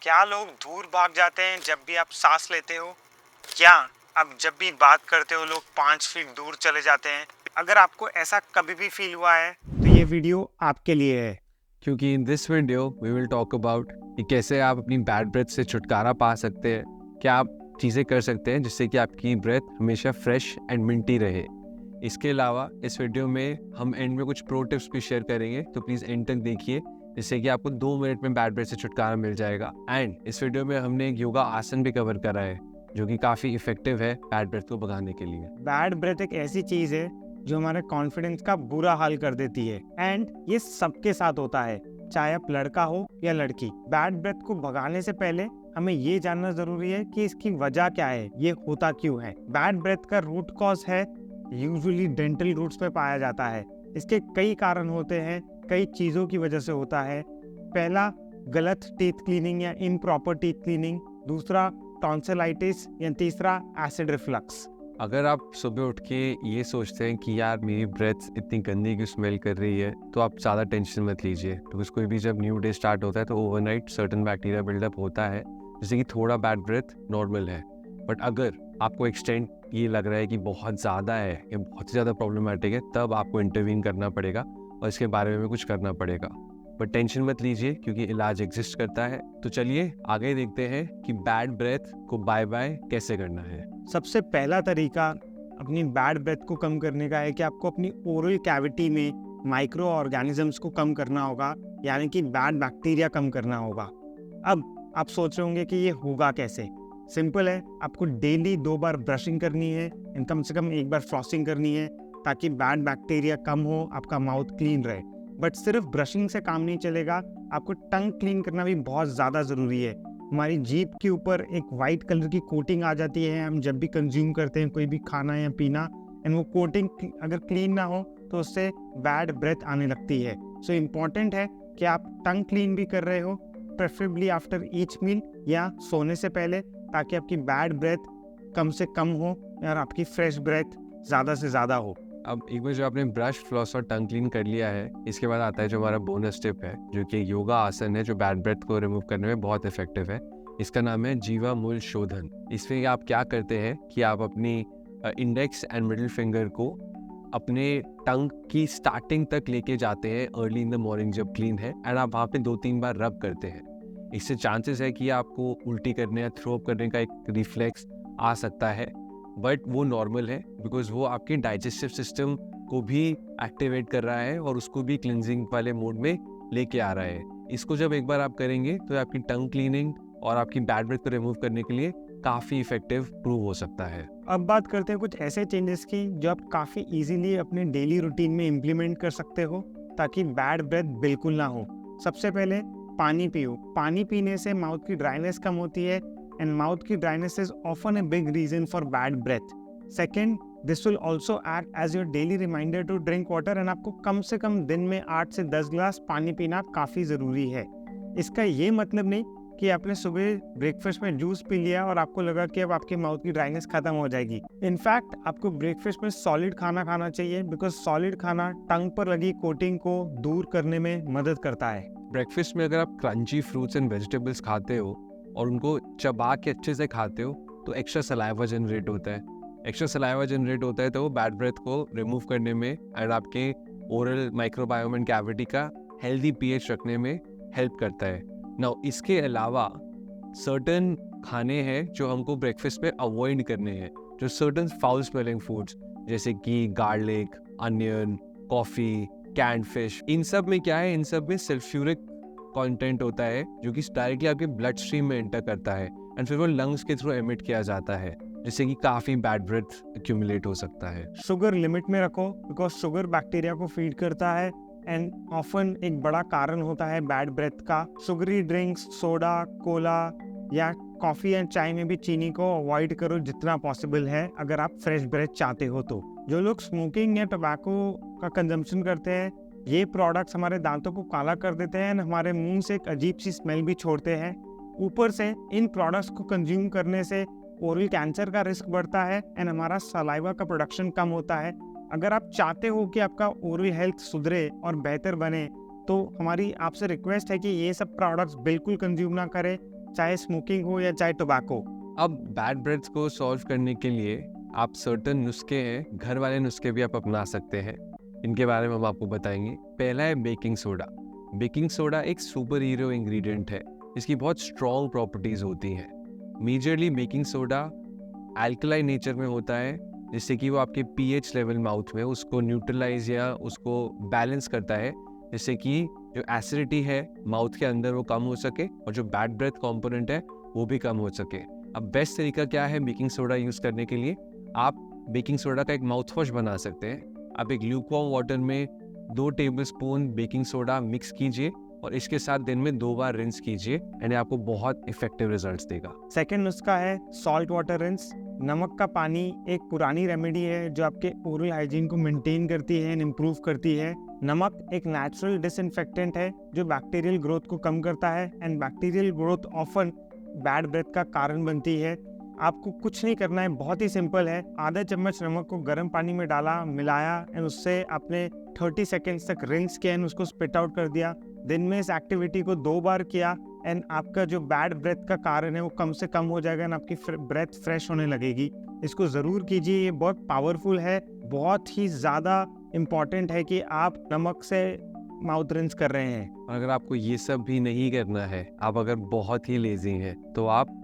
क्या लोग दूर भाग जाते हैं जब भी आप सांस लेते हो? क्या अब जब भी बात करते हो लोग 5 फीट दूर चले जाते हैं? अगर आपको ऐसा कभी भी फील हुआ है तो ये वीडियो आपके लिए है। क्योंकि in this video we will talk about कि कैसे आप अपनी बैड ब्रेथ से छुटकारा पा सकते हैं। क्या आप चीज़ें कर सकते हैं जिससे कि आपकी ब्रेथ हमेशा फ्रेश एंड मिंटी रहे। इसके अलावा इस वीडियो में हम एंड में कुछ प्रो टिप्स भी शेयर करेंगे, तो प्लीज़ एंड तक देखिए जिससे कि आपको 2 मिनट में बैड ब्रेथ से छुटकारा मिल जाएगा। एंड इस वीडियो में हमने एक योगा आसन भी कवर करा है जो कि काफ़ी इफेक्टिव है बैड ब्रेथ को भगाने के लिए। बैड ब्रेथ एक ऐसी चीज है जो हमारे कॉन्फिडेंस का बुरा हाल कर देती है एंड ये सबके साथ होता है, चाहे आप लड़का हो या लड़की। बैड ब्रेथ को भगाने से पहले हमें ये जानना जरूरी है कि इसकी वजह क्या है, ये होता क्यों है। बैड ब्रेथ का रूट कॉज है यूजुअली डेंटल रूट्स पे पाया जाता है। इसके कई कारण होते हैं, कई चीजों की वजह से होता है। पहला, गलत टीथ क्लीनिंग या इम्प्रॉपर टीथ क्लीनिंग। दूसरा, टॉन्सिलाइटिस या तीसरा, एसिड रिफ्लक्स। अगर आप सुबह उठ के ये सोचते हैं कि यार मेरी ब्रेथ इतनी गंदी की स्मेल कर रही है, तो आप ज़्यादा टेंशन मत लीजिए, बिकॉज कोई भी जब न्यू डे स्टार्ट होता है तो ओवरनाइट सर्टेन बैक्टीरिया बिल्डअप होता है, जैसे कि थोड़ा बैड ब्रेथ नॉर्मल है। बट अगर आपको एक्सटेंड ये लग रहा है कि बहुत ज़्यादा है या बहुत ही ज़्यादा प्रॉब्लमेटिक है, तब आपको इंटरवीन करना पड़ेगा और इसके बारे में कुछ करना पड़ेगा। बट टेंशन मत लीजिए क्योंकि इलाज एग्जिस्ट करता है। तो चलिए आगे देखते हैं कि बैड ब्रेथ को बाय बाय कैसे करना है। सबसे पहला तरीका अपनी बैड ब्रेथ को कम करने का है कि आपको अपनी ओरल कैविटी में माइक्रो ऑर्गेनिजम्स को कम करना होगा, यानी कि बैड बैक्टीरिया कम करना होगा। अब आप सोच रहे होंगे कि ये होगा कैसे। सिंपल है, आपको डेली 2 बार ब्रशिंग करनी है एंड कम से कम 1 बार फ्लॉसिंग करनी है ताकि बैड बैक्टीरिया कम हो, आपका माउथ क्लीन रहे। बट सिर्फ ब्रशिंग से काम नहीं चलेगा, आपको टंग क्लीन करना भी बहुत ज़्यादा ज़रूरी है। हमारी जीभ के ऊपर एक वाइट कलर की कोटिंग आ जाती है हम जब भी कंज्यूम करते हैं कोई भी खाना या पीना, एंड वो कोटिंग अगर क्लीन ना हो तो उससे बैड ब्रेथ आने लगती है। सो इम्पॉर्टेंट है कि आप टंग क्लीन भी कर रहे हो, प्रेफरेबली आफ्टर ईच मील या सोने से पहले, ताकि आपकी बैड ब्रेथ कम से कम हो और आपकी फ्रेश ब्रेथ ज़्यादा से ज़्यादा हो। अब एक बार जो आपने ब्रश, फ्लॉस और टंग क्लीन कर लिया है, इसके बाद आता है जो हमारा बोनस टिप है, जो कि योगा आसन है जो बैड ब्रेथ को रिमूव करने में बहुत इफेक्टिव है। इसका नाम है जीवा मूल शोधन। इसमें आप क्या करते हैं कि आप अपनी इंडेक्स एंड मिडिल फिंगर को अपने टंग की स्टार्टिंग तक लेके जाते हैं अर्ली इन द मॉर्निंग जब क्लीन है, एंड आप वहाँ पे 2-3 बार रब करते हैं। इससे चांसेस है कि आपको उल्टी करने या थ्रो अप करने का एक रिफ्लेक्स आ सकता है, बट वो नॉर्मल है बिकॉज वो आपके डाइजेस्टिव सिस्टम को भी एक्टिवेट कर रहा है और उसको भी क्लिनजिंग वाले मोड में लेके आ रहा है। इसको जब एक बार आप करेंगे तो आपकी टंग क्लीनिंग और आपकी बैड ब्रेथ को रिमूव करने के लिए काफ़ी इफेक्टिव प्रूव हो सकता है। अब बात करते हैं कुछ ऐसे चेंजेस की जो आप काफ़ी इजीली अपने डेली रूटीन में इम्प्लीमेंट कर सकते हो ताकि बैड ब्रेथ बिल्कुल ना हो। सबसे पहले पानी पियो। पानी पीने से माउथ की ड्राइनेस कम होती है एंड माउथ की dryness is often a big reason for bad breath. Second, this will also act as your daily reminder to drink water, and आपको कम से कम दिन में 8 से 10 ग्लास पानी पीना काफ़ी ज़रूरी है। इसका ये मतलब नहीं कि आपने सुबह ब्रेकफास्ट में जूस पी लिया और आपको लगा कि अब आपके माउथ की ड्राइनेस खत्म हो जाएगी। इनफैक्ट आपको ब्रेकफास्ट में सॉलिड खाना खाना चाहिए बिकॉज सॉलिड खाना टंग पर लगी कोटिंग को दूर करने में मदद करता है। ब्रेकफास्ट में अगर आप क्रंची फ्रूट्स एंड वेजिटेबल्स खाते हो और उनको चबा के अच्छे से खाते हो तो एक्स्ट्रा सलाइवा जनरेट होता है। एक्स्ट्रा सलाइवा जनरेट होता है तो वो बैड ब्रेथ को रिमूव करने में एंड आपके ओरल माइक्रोबायोम एंड कैविटी का हेल्दी पीएच रखने में हेल्प करता है। नाउ इसके अलावा सर्टेन खाने हैं जो हमको ब्रेकफास्ट में अवॉइड करने हैं, जो सर्टेन फाउल स्मेलिंग फूड्स जैसे कि garlic, onion, coffee, canned fish. इन सब में क्या है, इन सब में सल्फ्यूरिक कंटेंट होता है जो कि डायरेक्टली आपके ब्लड स्ट्रीम में एंटर करता है एंड फिर वो लंग्स के थ्रू एमिट किया जाता है, जिससे कि काफ़ी बैड ब्रेथ एक्यूमुलेट हो सकता है। शुगर लिमिट में रखो बिकॉज शुगर बैक्टीरिया को फीड करता है एंड ऑफन एक बड़ा कारण होता है बैड ब्रेथ का। शुगरी ड्रिंक्स, सोडा, कोला या कॉफ़ी एंड चाय में भी चीनी को अवॉइड करो जितना पॉसिबल है अगर आप फ्रेश ब्रेथ चाहते हो तो। जो लोग स्मोकिंग या टबैको का कंजम्पशन करते हैं, ये प्रोडक्ट्स हमारे दांतों को काला कर देते हैं एंड हमारे मुंह से एक अजीब सी स्मेल भी छोड़ते हैं। ऊपर से इन प्रोडक्ट्स को कंज्यूम करने से ओरल कैंसर का रिस्क बढ़ता है एंड हमारा सलाइवा का प्रोडक्शन कम होता है। अगर आप चाहते हो कि आपका ओरल हेल्थ सुधरे और बेहतर बने तो हमारी आपसे रिक्वेस्ट है कि ये सब प्रोडक्ट्स बिल्कुल कंज्यूम ना करें। चाहे स्मोकिंग हो या चाहे टोबैको। अब बैड ब्रेथ को सॉल्व करने के लिए आप सर्टेन नुस्खे हैं, घर वाले नुस्खे भी आप अपना सकते हैं। इनके बारे में हम आपको बताएंगे। पहला है बेकिंग सोडा। बेकिंग सोडा एक सुपर हीरो इंग्रेडिएंट है, इसकी बहुत स्ट्रॉन्ग प्रॉपर्टीज होती हैं। Majorly baking soda alkaline nature में होता है, जिससे कि वो आपके पीएच लेवल माउथ में उसको न्यूट्रलाइज या उसको बैलेंस करता है, जिससे कि जो एसिडिटी है माउथ के अंदर वो कम हो सके और जो बैड ब्रेथ कंपोनेंट है वो भी कम हो सके। अब बेस्ट तरीका क्या है बेकिंग सोडा यूज़ करने के लिए? आप बेकिंग सोडा का एक माउथ वॉश बना सकते हैं। आप एक ल्यूकवार्म वाटर में 2 टेबलस्पून बेकिंग सोडा मिक्स कीजिए और इसके साथ दिन में 2 बार रिंस कीजिए एंड आपको बहुत इफेक्टिव रिजल्ट्स देगा। सेकंड नुस्खा है सॉल्ट वाटर रिंस। नमक का पानी एक पुरानी रेमेडी है जो आपके ओरल हाइजीन को मेंटेन करती है एंड इम्प्रूव करती है। नमक एक नेचुरल डिसइंफेक्टेंट है जो बैक्टीरियल ग्रोथ को कम करता है and bacterial growth often bad breath का कारण बनती है। आपको कुछ नहीं करना है, बहुत ही सिंपल है। आधा चम्मच नमक को गर्म पानी में डाला, मिलाया एंड उससे आपने 30 सेकेंड्स तक रिंस किया एंड उसको स्पिट आउट कर दिया। दिन में इस एक्टिविटी को 2 बार किया एंड आपका जो बैड ब्रेथ का कारण है वो कम से कम हो जाएगा एंड आपकी ब्रेथ फ्रेश होने लगेगी। इसको ज़रूर कीजिए, ये बहुत पावरफुल है, बहुत ही ज़्यादा इम्पॉर्टेंट है कि आप नमक से माउथ रिंस कर रहे हैं। और अगर आपको ये सब भी नहीं करना है, आप अगर बहुत ही लेजी हैं, तो आप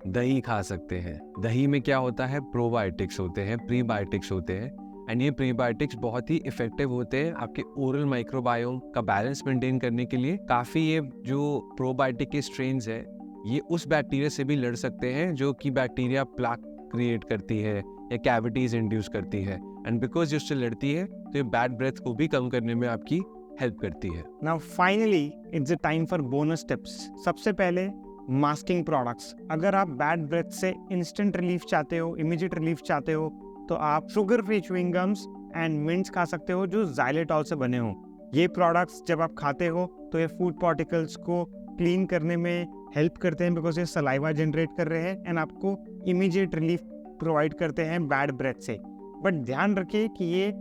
दही खा सकते हैं। दही में क्या होता है, प्रोबायोटिक्स होते हैं, प्रीबायोटिक्स होते हैं एंड ये प्रीबायोटिक्स बहुत ही इफेक्टिव होते हैं आपके ओरल माइक्रोबायोम का बैलेंस मेंटेन करने के लिए। काफ़ी ये जो प्रोबायोटिक के स्ट्रेन्स है ये उस बैक्टीरिया से भी लड़ सकते हैं जो कि बैक्टीरिया प्लाक क्रिएट करती है या कैविटीज इंड्यूस करती है एंड बिकॉज उससे लड़ती है तो ये बैड ब्रेथ को भी कम करने में आपकी हेल्प करती है। Now finally it's a time for bonus tips. सबसे पहले मास्किंग प्रोडक्ट्स। अगर आप बैड ब्रेथ से इंस्टेंट रिलीफ चाहते हो, इमीडिएट रिलीफ चाहते हो, तो आप sugar free chewing gums and mints खा सकते हो जो xylitol से बने हो। ये प्रोडक्ट्स जब आप खाते हो तो ये फूड पार्टिकल्स को क्लीन करने में हेल्प करते हैं बिकॉज ये सलाइवा जनरेट कर रहे हैं एंड आपको इमीडिएट रिलीफ प्रोवाइड करते हैं बैड ब्रेथ से। बट ध्यान रखिए कि ये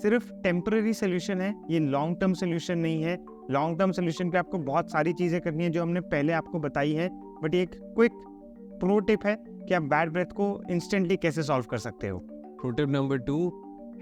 सिर्फ टेम्पररी सोल्यूशन है, ये लॉन्ग टर्म सोल्यूशन नहीं है। लॉन्ग टर्म सोल्यूशन पे आपको बहुत सारी चीज़ें करनी है जो हमने पहले आपको बताई है, बट ये एक क्विक प्रो टिप है कि आप बैड ब्रेथ को इंस्टेंटली कैसे सॉल्व कर सकते हो। प्रो टिप नंबर 2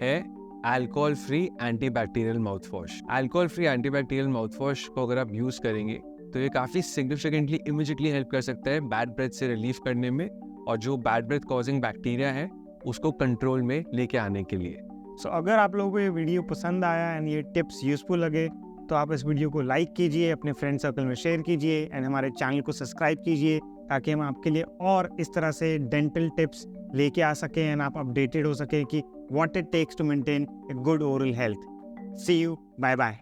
है alcohol free antibacterial mouth wash. Alcohol free antibacterial mouth wash को अगर आप यूज़ करेंगे तो ये काफ़ी सिग्निफिकेंटली इमीडिएटली हेल्प कर सकता है बैड ब्रेथ से रिलीफ करने में और जो बैड ब्रेथ कॉजिंग बैक्टीरिया है उसको कंट्रोल में लेके आने के लिए। सो अगर आप लोगों को ये वीडियो पसंद आया एंड ये टिप्स यूजफुल लगे तो आप इस वीडियो को लाइक कीजिए, अपने फ्रेंड सर्कल में शेयर कीजिए एंड हमारे चैनल को सब्सक्राइब कीजिए ताकि हम आपके लिए और इस तरह से डेंटल टिप्स लेके आ सकें एंड आप अपडेटेड हो सकें कि what it takes to maintain a good oral health. See you, bye bye.